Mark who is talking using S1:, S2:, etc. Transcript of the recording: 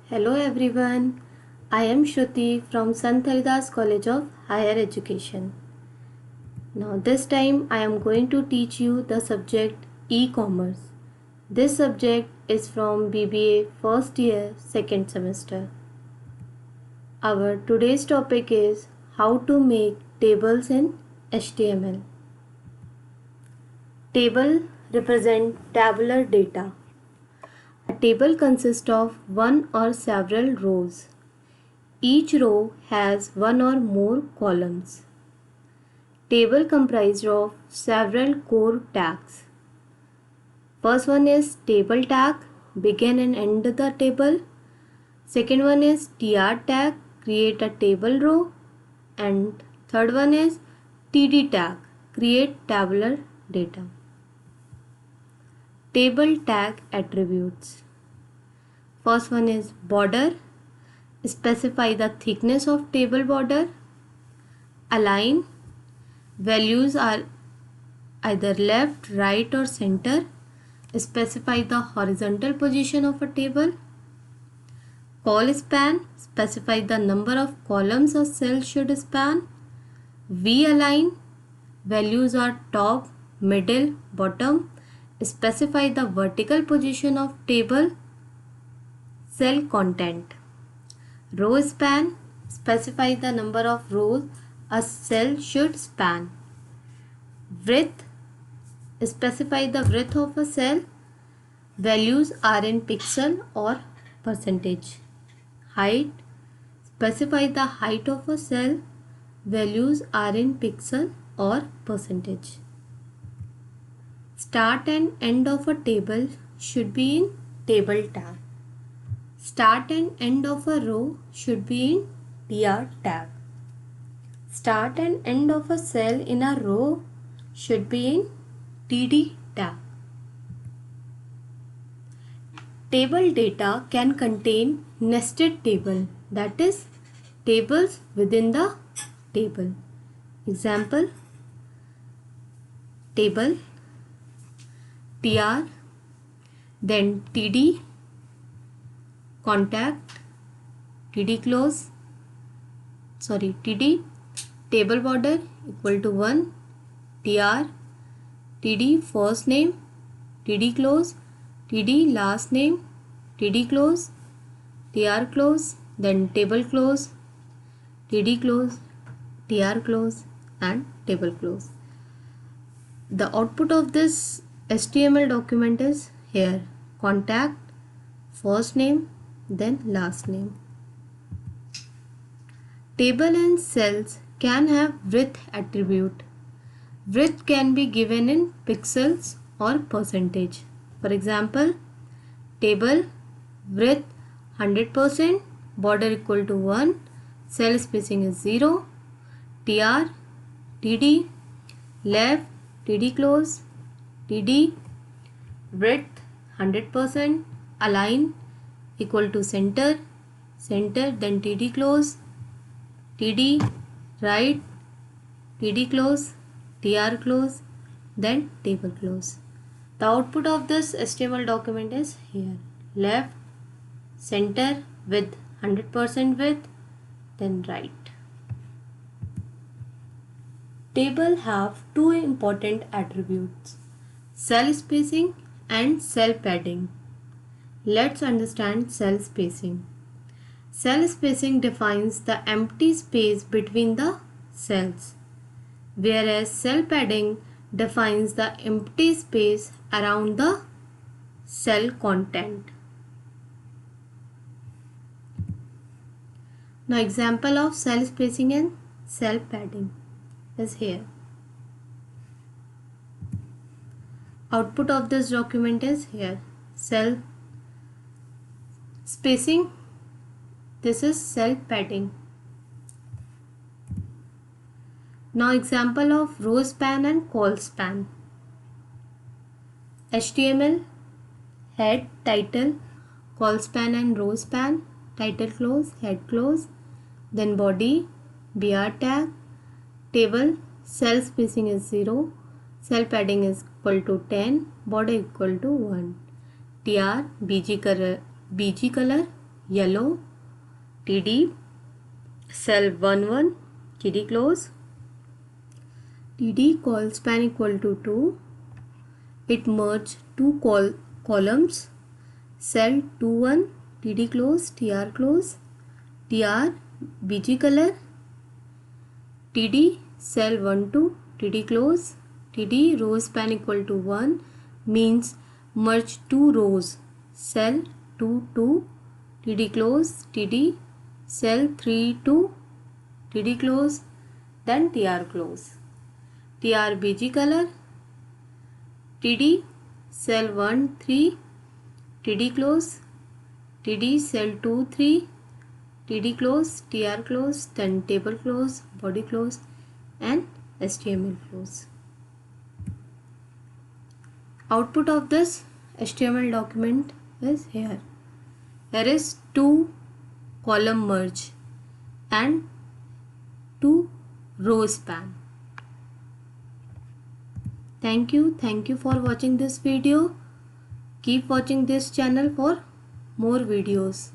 S1: Hello everyone, I am Shruti from Sant Haridas College of Higher Education. Now this time I am going to teach you the subject e-commerce. This subject is from BBA first year second semester. Our today's topic is how to make tables in HTML. Table represent tabular data. A table consists of one or several rows. Each row has one or more columns. Table comprised of several core tags. First one is table tag, begin and end the table. Second one is tr tag, create a table row. And third one is td tag, create tabular data. Table tag attributes. First one is border, specify the thickness of table border. Align, values are either left, right or center. Specify the horizontal position of a table. Call span, specify the number of columns a cell should span. V-align, values are top, middle, bottom. Specify the vertical position of table. Cell content. Row span, specify the number of rows a cell should span. Width, specify the width of a cell. Values are in pixel or percentage. Height, specify the height of a cell. Values are in pixel or percentage. Start and end of a table should be in table tag. Start and end of a row should be in tr tag. Start and end of a cell in a row should be in td tag. Table data can contain nested table, that is tables within the table. Example, table, tr, then td, contact, td table border equal to 1, tr, td first name, td close, td last name, td close, tr close, then table close, td close, tr close and table close. The output of this HTML document is here, contact, first name, then last name. Table and cells can have width attribute. Width can be given in pixels or percentage. For example, table width 100%, border equal to 1, cell spacing is 0, tr, td, left, td close, td, width 100%, align equal to center, then td close, td, right, td close, tr close, then table close. The output of this HTML document is here, left, center with 100% width, then right. Table have two important attributes, cell spacing and cell padding. Let's understand cell spacing. Cell spacing defines the empty space between the cells, whereas cell padding defines the empty space around the cell content. Now example of cell spacing and cell padding is here. Output of this document is here, cell spacing, this is cell padding. Now example of row span and call span. HTML, head, title, call span and row span, title close, head close, then body, br tag, table, cell spacing is 0, cell padding is equal to 10, border equal to 1, tr, bg color, yellow, TD, cell 11, TD close, TD call span equal to 2, it merge two columns, cell 21, TD close, TR close, TR, BG color, TD, cell 12, TD close, TD row span equal to 1 means merge two rows, cell 2, 2, TD close, TD, cell 3, 2, TD close, then TR close. TR BG color, TD, cell 1, 3, TD close, TD, cell 2, 3, TD close, TR close, then table close, body close, and HTML close. Output of this HTML document is here. Here is two column merge and two row span. Thank you for watching this video. Keep watching this channel for more videos.